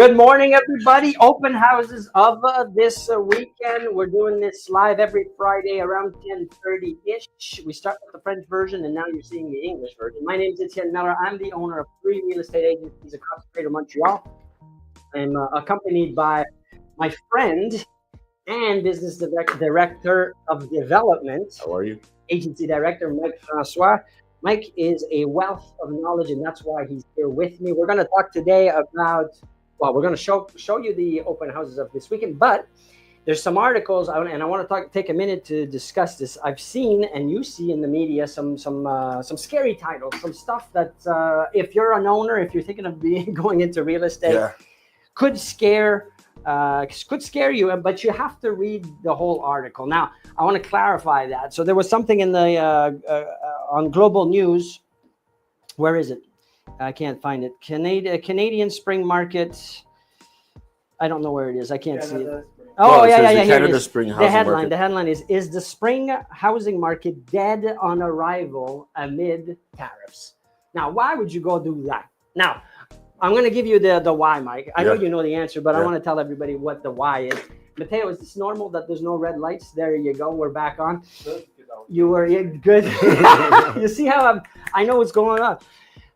Good morning, everybody. Open houses of this weekend. We're doing this live every Friday around 10:30-ish. We start with the French version, and now you're seeing the English version. My name is Etienne Miller. I'm the owner of 3 real estate agencies across the greater Montreal. I'm accompanied by my friend and business director of development, How are you? agency director, Mike Francois. Mike is a wealth of knowledge, and that's why he's here with me. We're going to talk today about, well, we're going to show you the open houses of this weekend, but there's some articles, and I want to take a minute to discuss this. I've seen, and you see in the media, some scary titles, some stuff that if you're an owner, if you're thinking of going into real estate, could scare you, but you have to read the whole article. Now, I want to clarify that. So there was something in the on Global News. Where is it? I can't find it. Canadian spring market. I don't know where it is. I can't see it. Oh, yeah. Here it is. Spring The housing headline. market. The headline is the spring housing market dead on arrival amid tariffs. Now, why would you go do that? Now, I'm going to give you the why, Mike. I know you know the answer, but I want to tell everybody what the why is. Mateo, is this normal that there's no red lights? There you go. We're back on. You were good. You see how I know what's going on.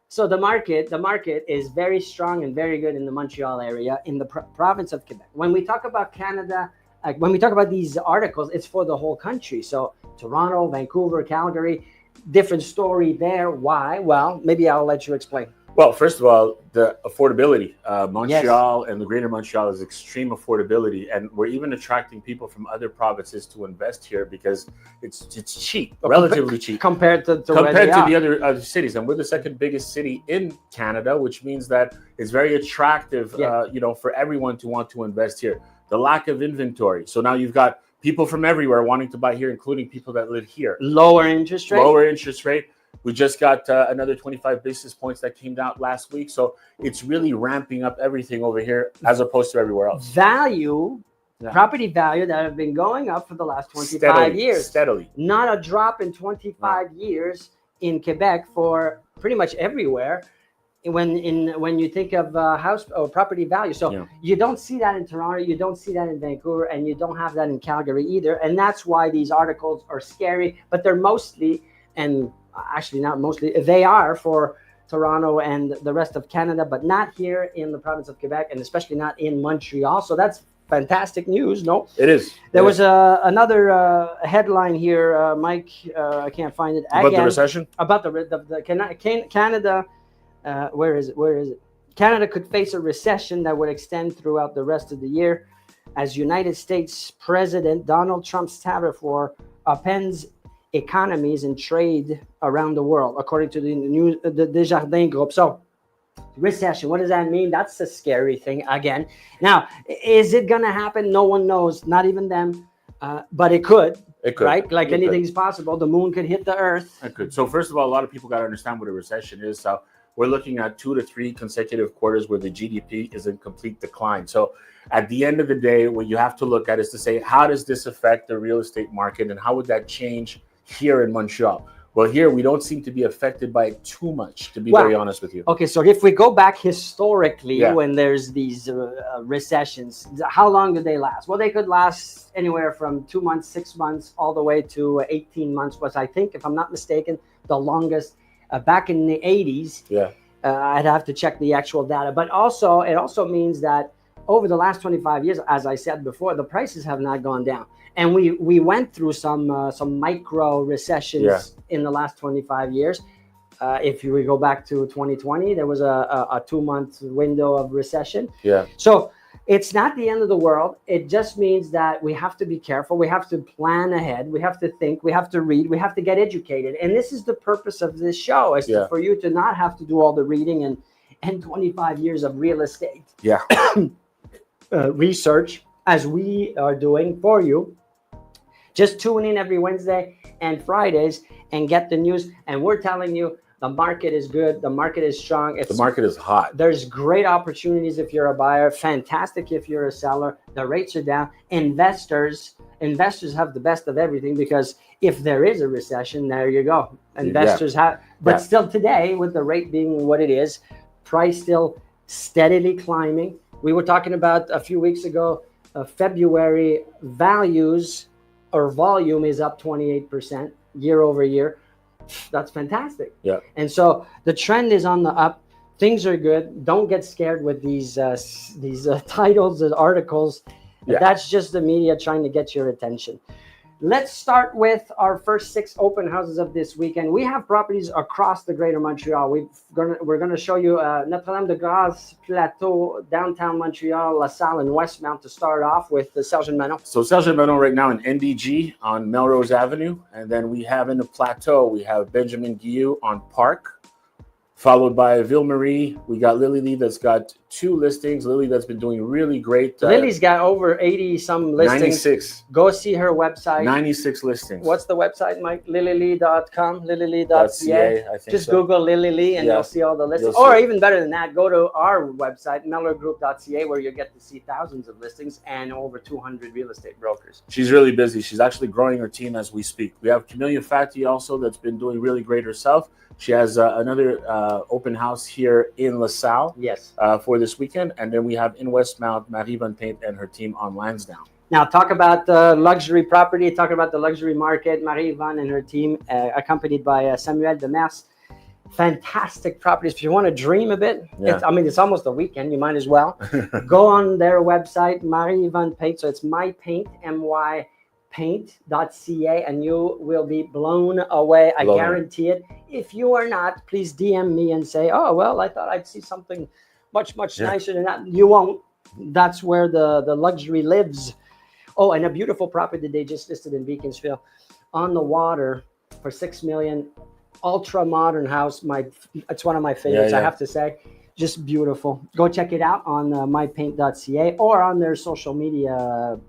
So the market is very strong and very good in the Montreal area, in the province of Quebec. When we talk about Canada, when we talk about these articles, it's for the whole country. So Toronto, Vancouver, Calgary, different story there. Why? Well, maybe I'll let you explain. Well, first of all, the affordability. Montreal and the greater Montreal is extreme affordability. And we're even attracting people from other provinces to invest here because it's cheap, relatively cheap. Compared to the other cities. And we're the second biggest city in Canada, which means that it's very attractive, for everyone to want to invest here. The lack of inventory. So now you've got people from everywhere wanting to buy here, including people that live here. Lower interest rate. We just got another 25 basis points that came out last week. So it's really ramping up everything over here as opposed to everywhere else. Property value that have been going up for the last 25 years. Steadily. Not a drop in 25 years in Quebec for pretty much everywhere when you think of house or property value. So you don't see that in Toronto, you don't see that in Vancouver, and you don't have that in Calgary either. And that's why these articles are scary, but they're mostly, and actually not mostly, they are for Toronto and the rest of Canada, but not here in the province of Quebec, and especially not in Montreal. So that's fantastic news. No, it is. There was another headline here, Mike. I can't find it. About the recession? About the Canada. Where is it? Canada could face a recession that would extend throughout the rest of the year as United States President Donald Trump's tariff war upends economies and trade around the world, according to the Desjardins Group. So, recession, what does that mean? That's a scary thing again. Now, is it going to happen? No one knows, not even them, but it could. It could. Right? Like anything's possible. The moon could hit the earth. It could. So, first of all, a lot of people got to understand what a recession is. So, we're looking at 2 to 3 consecutive quarters where the GDP is in complete decline. So, at the end of the day, what you have to look at is to say, how does this affect the real estate market and how would that change here in Montreal? Well, here we don't seem to be affected by it too much, to be very honest with you. Okay, so if we go back historically, when there's these recessions, how long do they last? Well, they could last anywhere from 2 months, 6 months, all the way to 18 months was, I think, if I'm not mistaken, the longest back in the 80s. I'd have to check the actual data. But also, it also means that over the last 25 years, as I said before, the prices have not gone down. And we went through some micro recessions in the last 25 years. If we go back to 2020, there was a 2-month window of recession. So it's not the end of the world. It just means that we have to be careful. We have to plan ahead. We have to think. We have to read. We have to get educated. And this is the purpose of this show, is for you to not have to do all the reading and 25 years of real estate research, as we are doing for you. Just tune in every Wednesday and Fridays and get the news. And we're telling you the market is good. The market is strong. The market is hot. There's great opportunities if you're a buyer. Fantastic if you're a seller. The rates are down. Investors have the best of everything, because if there is a recession, there you go. Investors have. But still today, with the rate being what it is, price still steadily climbing. We were talking about a few weeks ago, February values or volume is up 28% year over year. That's fantastic. Yeah. And so the trend is on the up. Things are good. Don't get scared with these titles and articles. Yeah. That's just the media trying to get your attention. Let's start with our first 6 open houses of this weekend. We have properties across the Greater Montreal. We're gonna show you Notre-Dame-de-Grâce, Plateau, downtown Montreal, LaSalle, and Westmount to start off with Serge and Manon. So Serge and Manon right now in NDG on Melrose Avenue, and then we have in the Plateau we have Benjamin Guillou on Park. Followed by Ville Marie. We got Lily Lee that's got 2 listings. Lily that's been doing really great. Lily's got over 80 some listings. 96. Go see her website. 96 listings. What's the website, Mike? lilylee.com, lilylee.ca. I think Just so. Google Lily Lee and you'll see all the listings. Or even better than that, go to our website, mellergroup.ca, where you get to see thousands of listings and over 200 real estate brokers. She's really busy. She's actually growing her team as we speak. We have Camelia Fati also that's been doing really great herself. She has another open house here in LaSalle for this weekend. And then we have in Westmount, Marie Van Paint and her team on Lansdowne. Now, talk about luxury property, talk about the luxury market. Marie Van and her team, accompanied by Samuel Demers. Fantastic properties. If you want to dream a bit, it's almost the weekend. You might as well. Go on their website, Marie Van Paint. So it's My Paint, M-Y paint.ca, and you will be blown away. I guarantee it. If you are not, please DM me and say, oh, well, I thought I'd see something much nicer than that. You won't. That's where the luxury lives. Oh, and a beautiful property that they just listed in Beaconsfield on the water for $6 million. Ultra modern house. It's one of my favorites, I have to say. Just beautiful. Go check it out on mypaint.ca or on their social media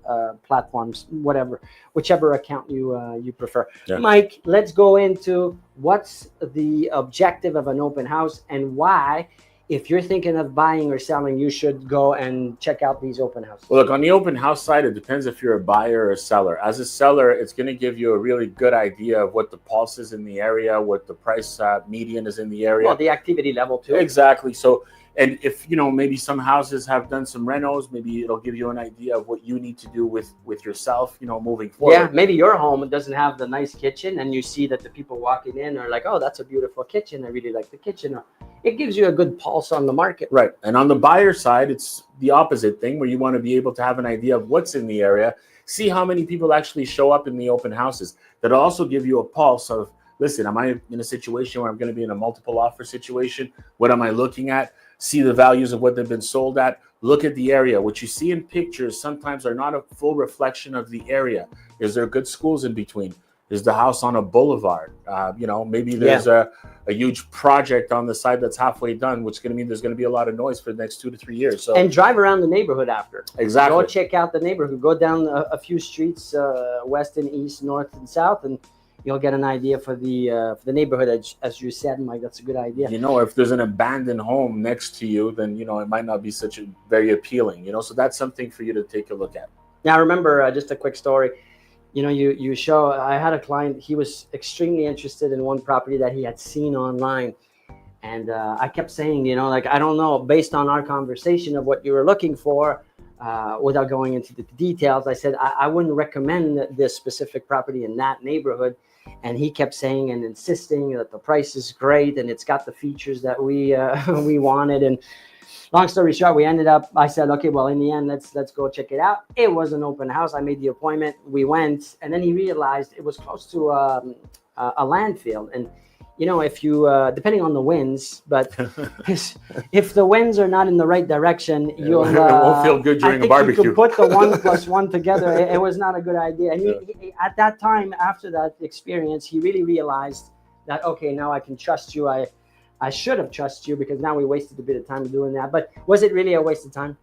platforms, whichever account you prefer. Yeah. Mike, let's go into what's the objective of an open house and why, if you're thinking of buying or selling, you should go and check out these open houses. Well, look, on the open house side, it depends if you're a buyer or a seller. As a seller, it's going to give you a really good idea of what the pulse is in the area, what the price median is in the area. Well, the activity level too. Exactly. So, and if, maybe some houses have done some renos, maybe it'll give you an idea of what you need to do with yourself, moving forward. Yeah, maybe your home doesn't have the nice kitchen and you see that the people walking in are like, oh, that's a beautiful kitchen. I really like the kitchen. It gives you a good pulse on the market. Right. And on the buyer side, it's the opposite thing where you want to be able to have an idea of what's in the area, see how many people actually show up in the open houses. That'll also give you a pulse of, listen, am I in a situation where I'm going to be in a multiple offer situation? What am I looking at? See the values of what they've been sold at. Look at the area. What you see in pictures sometimes are not a full reflection of the area. Is there good schools in between? Is the house on a boulevard? Maybe there's a huge project on the side that's halfway done, which is going to mean there's going to be a lot of noise for the next 2 to 3 years. So, and drive around the neighborhood after. Exactly. Go check out the neighborhood. Go down a few streets, west and east, north and south, and you'll get an idea for the neighborhood. As you said, Mike, that's a good idea. If there's an abandoned home next to you, then, it might not be such a very appealing, so that's something for you to take a look at. Now, remember, just a quick story. You show, I had a client, he was extremely interested in one property that he had seen online. And I kept saying, I don't know, based on our conversation of what you were looking for, without going into the details, I said, I wouldn't recommend this specific property in that neighborhood. And he kept saying and insisting that the price is great and it's got the features that we wanted. And long story short, I said, okay, well, in the end, let's go check it out. It was an open house. I made the appointment. We went, and then he realized it was close to a landfill. And, if you, depending on the winds, but if the winds are not in the right direction, you'll it won't feel good during a barbecue. You could put the 1 + 1 together. It was not a good idea. And he, at that time, after that experience, he really realized that, okay, now I can trust you. I should have trusted you because now we wasted a bit of time doing that. But was it really a waste of time?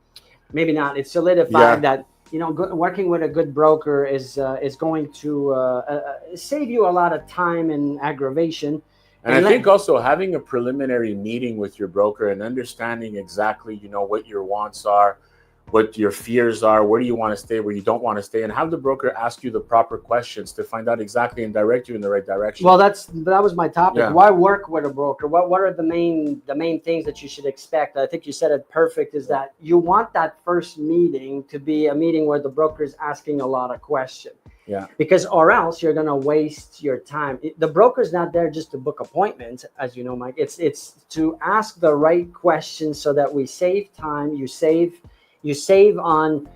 Maybe not. It solidified that, working with a good broker is going to save you a lot of time and aggravation. And I think also having a preliminary meeting with your broker and understanding exactly, what your wants are, what your fears are, where do you want to stay, where you don't want to stay, and have the broker ask you the proper questions to find out exactly and direct you in the right direction. Well, that was my topic. Yeah. Why work with a broker? What are the main things that you should expect? I think you said it perfect, is that you want that first meeting to be a meeting where the broker is asking a lot of questions. Yeah. Because or else you're going to waste your time. The broker's not there just to book appointments, as you know, Mike. It's to ask the right questions so that we save time. You save on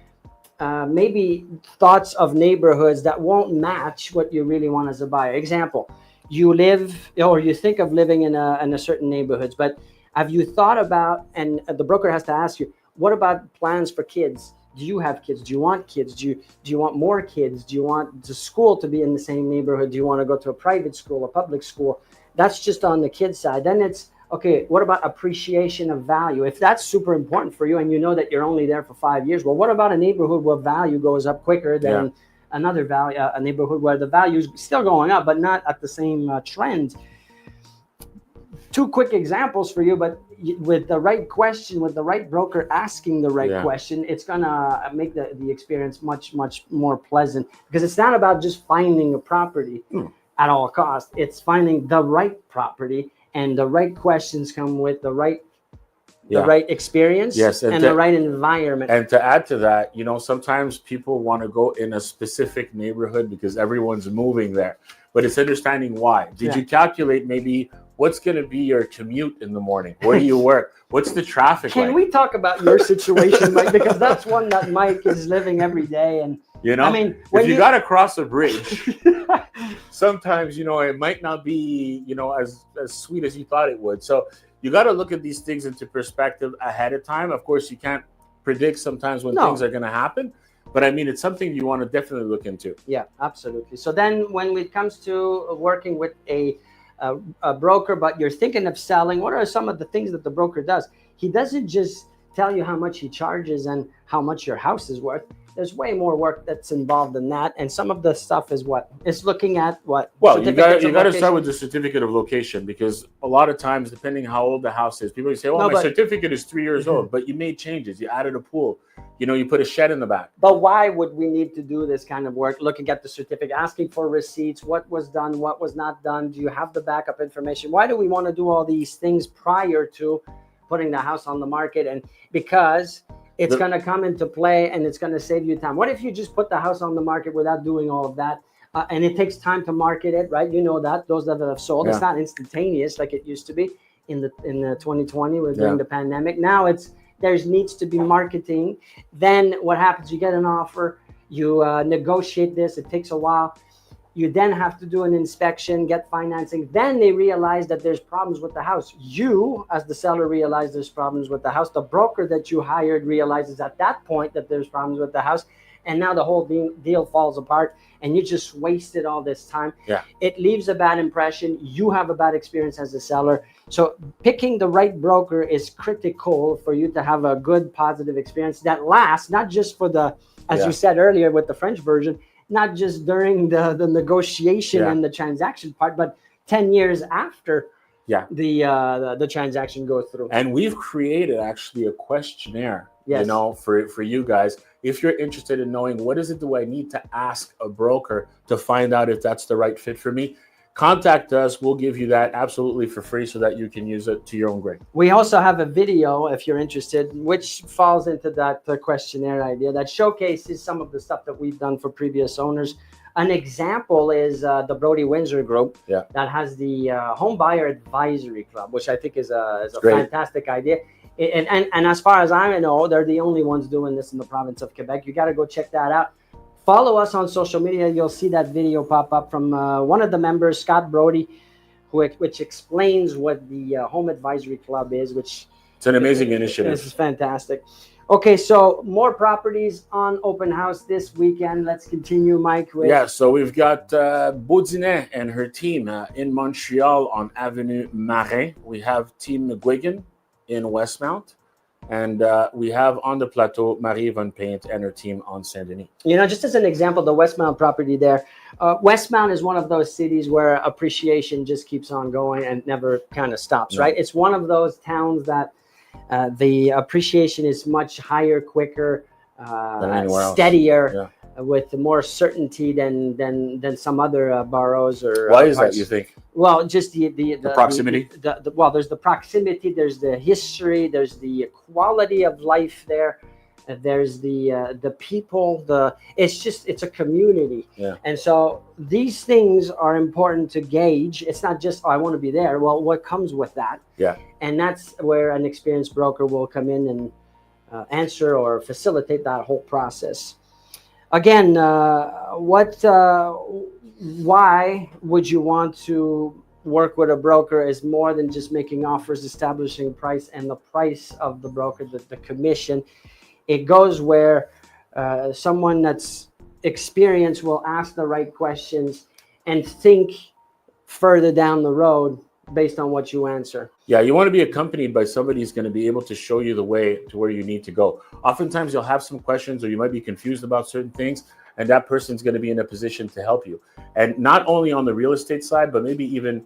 maybe thoughts of neighborhoods that won't match what you really want as a buyer. Example, you live or you think of living in a certain neighborhoods, but have you thought about, and the broker has to ask you, what about plans for kids? Do you have kids? Do you want kids? Do you want more kids? Do you want the school to be in the same neighborhood? Do you want to go to a private school, a public school? That's just on the kids side. Then it's, okay, what about appreciation of value? If that's super important for you and you know that you're only there for 5 years, well, what about a neighborhood where value goes up quicker than another value, a neighborhood where the value is still going up, but not at the same trend? Two quick examples for you, but with the right question, with the right broker asking the right question, it's gonna make the experience much more pleasant, because it's not about just finding a property at all costs. It's finding the right property, and the right questions come with the right experience, and the right environment. And to add to that, sometimes people want to go in a specific neighborhood because everyone's moving there, but it's understanding why. Did you calculate maybe what's going to be your commute in the morning? Where do you work? What's the traffic like? Can we talk about your situation, Mike? Because that's one that Mike is living every day. And I mean, if you got to cross a bridge, sometimes, it might not be, as sweet as you thought it would. So you got to look at these things into perspective ahead of time. Of course, you can't predict sometimes when things are going to happen. But I mean, it's something you want to definitely look into. Yeah, absolutely. So then when it comes to working with a broker, but you're thinking of selling, what are some of the things that the broker does? He doesn't just tell you how much he charges and how much your house is worth. There's way more work that's involved in that, and some of the stuff is it's looking at what. Well, you got to start with the certificate of location, because a lot of times, depending how old the house is, people say, "Oh, my certificate is 3 years old," but you made changes. You added a pool. You put a shed in the back. But why would we need to do this kind of work? Looking at the certificate, asking for receipts, what was done, what was not done. Do you have the backup information? Why do we want to do all these things prior to putting the house on the market? And because it's going to come into play and it's going to save you time. What if you just put the house on the market without doing all of that? And it takes time to market it, right? You know that, those that have sold, it's not instantaneous like it used to be in the 2020 during the pandemic. Now there needs to be marketing. Then what happens? You get an offer, you negotiate this, it takes a while. You then have to do an inspection, get financing. Then they realize that there's problems with the house. You, as the seller, realize there's problems with the house. The broker that you hired realizes at that point that there's problems with the house. And now the whole deal falls apart, and you just wasted all this time. Yeah. It leaves a bad impression. You have a bad experience as a seller. So picking the right broker is critical for you to have a good, positive experience that lasts, not just for as you said earlier with the French version, not just during the negotiation and the transaction part, but 10 years after the transaction goes through. And we've created actually a questionnaire, yes, for you guys. If you're interested in knowing what is it do I need to ask a broker to find out if that's the right fit for me, contact us. We'll give you that absolutely for free so that you can use it to your own grade. We also have a video, if you're interested, which falls into that questionnaire idea that showcases some of the stuff that we've done for previous owners. An example is the Brody Windsor group that has the Home Buyer Advisory Club, which I think is a fantastic idea. And as far as I know, they're the only ones doing this in the province of Quebec. You got to go check that out. Follow us on social media. You'll see that video pop up from one of the members, Scott Brody, which explains what the Home Advisory Club is, which it's an amazing initiative. This is fantastic. Okay, so more properties on open house this weekend. Let's continue, Mike. So we've got Baudinet and her team in Montreal on Avenue Marin. We have Team McGuigan in Westmount. And we have on the plateau Marie Van Paint and her team on Saint-Denis. Just as an example, the Westmount property there. Westmount is one of those cities where appreciation just keeps on going and never kind of stops, right? It's one of those towns that The appreciation is much higher, quicker, Than anywhere else. steadier, with more certainty than some other boroughs or. Why is that, you think? Well, just the proximity. Well, there's the proximity. There's the history. There's the quality of life there. There's the people. It's a community. Yeah. And so these things are important to gauge. It's not just, I want to be there. Well, what comes with that? Yeah. And that's where an experienced broker will come in and answer or facilitate that whole process. Again, why would you want to work with a broker is more than just making offers, establishing price, and the price of the broker, the commission. It goes where someone that's experienced will ask the right questions and think further down the road based on what you answer. Yeah, you want to be accompanied by somebody who's going to be able to show you the way to where you need to go. Oftentimes you'll have some questions or you might be confused about certain things, and that person's going to be in a position to help you. And not only on the real estate side, but maybe even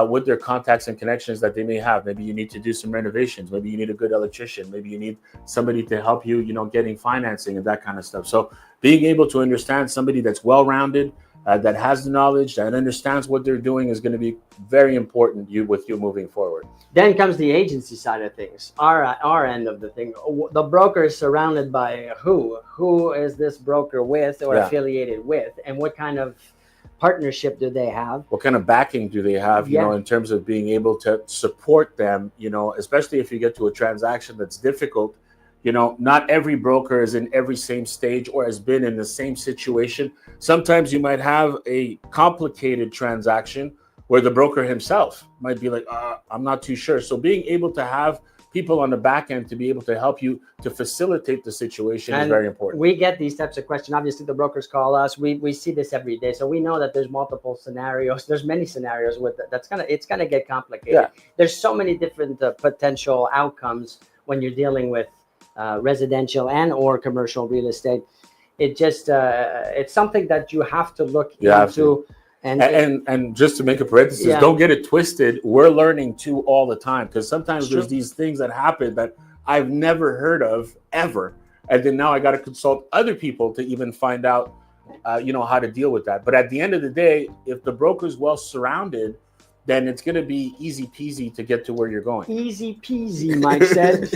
with their contacts and connections that they may have. Maybe you need to do some renovations. Maybe you need a good electrician. Maybe you need somebody to help you, getting financing and that kind of stuff. So being able to understand somebody that's well-rounded, that has the knowledge, that understands what they're doing is going to be very important with you moving forward. Then comes the agency side of things, our end of the thing. The broker is surrounded by who? Who is this broker with or affiliated with? And what kind of partnership do they have? What kind of backing do they have, in terms of being able to support them, especially if you get to a transaction that's difficult. Not every broker is in every same stage or has been in the same situation. Sometimes you might have a complicated transaction where the broker himself might be like, I'm not too sure. So being able to have people on the back end to be able to help you to facilitate the situation is very important. We get these types of questions. Obviously, the brokers call us. We see this every day. So we know that there's multiple scenarios. There's many scenarios with it. It's gonna get complicated. Yeah. There's so many different potential outcomes when you're dealing with residential and or commercial real estate. It just it's something that you have to look into. And just to make a parenthesis, don't get it twisted. We're learning too all the time, because sometimes there's these things that happen that I've never heard of ever, and then now I got to consult other people to even find out, how to deal with that. But at the end of the day, if the broker's well surrounded, then it's going to be easy peasy to get to where you're going. Easy peasy, Mike said.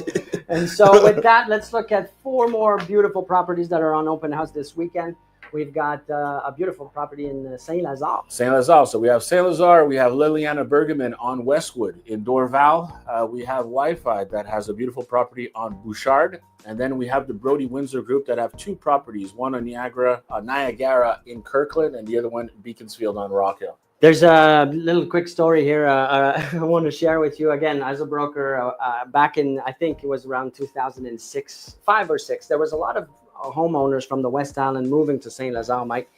And so with that, let's look at 4 more beautiful properties that are on open house this weekend. We've got a beautiful property in Saint-Lazare. Saint-Lazare. So we have Saint-Lazare. We have Liliana Bergman on Westwood in Dorval. We have Wi-Fi that has a beautiful property on Bouchard. And then we have the Brody Windsor Group that have 2 properties, one on Niagara in Kirkland, and the other one Beaconsfield on Rock Hill. There's a little quick story here I want to share with you. Again, as a broker, back in, I think it was around 2006, 5 or 6, there was a lot of homeowners from the West Island moving to Saint-Lazare, Mike,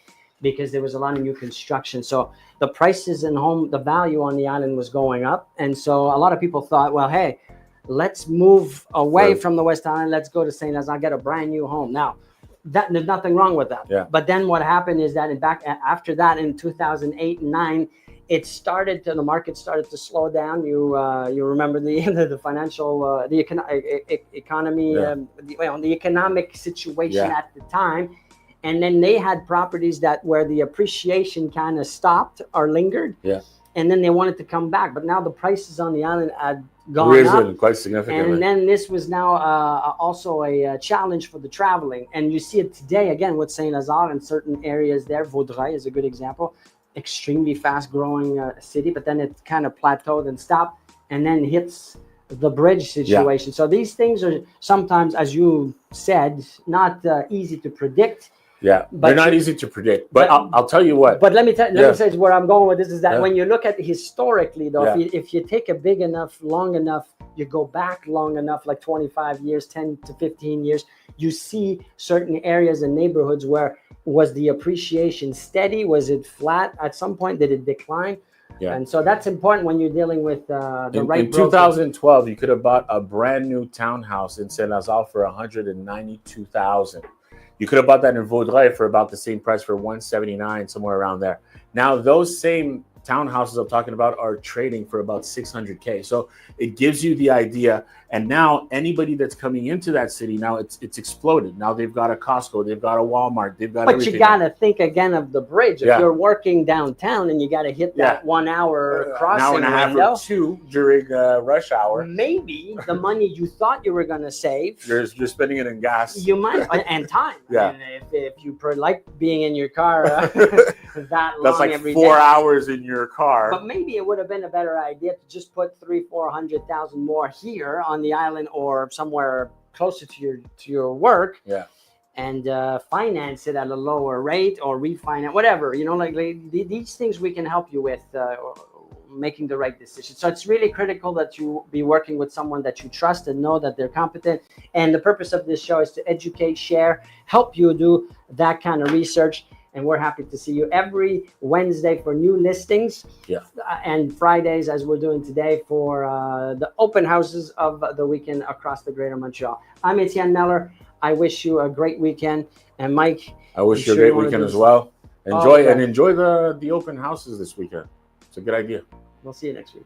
because there was a lot of new construction. So the prices in the value on the island was going up. And so a lot of people thought, well, hey, let's move away from the West Island. Let's go to Saint-Lazare, get a brand new home. Now, there's nothing wrong with that. Yeah. But then what happened is that after that, in 2008 and 9, the market started to slow down. You remember the financial, the economy, the economic situation at the time. And then they had properties where the appreciation kind of stopped or lingered. Yeah. And then they wanted to come back. But now the prices on the island had gone up quite significantly. And then this was now also a challenge for the traveling. And you see it today, again, with Saint-Lazare in certain areas there. Vaudreuil is a good example. Extremely fast-growing city, but then it kind of plateaued and stopped and then hits the bridge situation. So these things are sometimes, as you said, not easy to predict. Yeah, they're not easy to predict, but I'll tell you what. But let me say where I'm going with this is that when you look at historically, though, if you take a big enough, long enough, you go back long enough, like 25 years, 10 to 15 years, you see certain areas and neighborhoods where was the appreciation steady? Was it flat? At some point, did it decline? Yeah. And so that's important when you're dealing with the right broker. In 2012, you could have bought a brand new townhouse in Saint-Lazare for $192,000. You could have bought that in Vaudreuil for about the same price, for $179,000, somewhere around there. Now, those same townhouses I'm talking about are trading for about 600K. So it gives you the idea. And now anybody that's coming into that city, now it's exploded. Now they've got a Costco, they've got a Walmart, they've got But everything. you got to think again of the bridge. If you're working downtown and you got to hit that 1 hour crossing an hour and a half window, or two during rush hour, maybe the money you thought you were going to save, you're spending it in gas. You might, and time. Yeah. And if you like being in your car that long, that's like every 4 day. hours in your car. But maybe it would have been a better idea to just put 300,000-400,000 more here on the island or somewhere closer to your work. Yeah. And finance it at a lower rate or refinance, whatever. Like these things we can help you with making the right decision. So it's really critical that you be working with someone that you trust and know that they're competent. And the purpose of this show is to educate, share, help you do that kind of research. And we're happy to see you every Wednesday for new listings. Yeah. And Fridays, as we're doing today, for the open houses of the weekend across the greater Montreal. I'm Etienne Meller. I wish you a great weekend. And Mike, I wish you a great weekend as well. Enjoy the open houses this weekend. It's a good idea. We'll see you next week.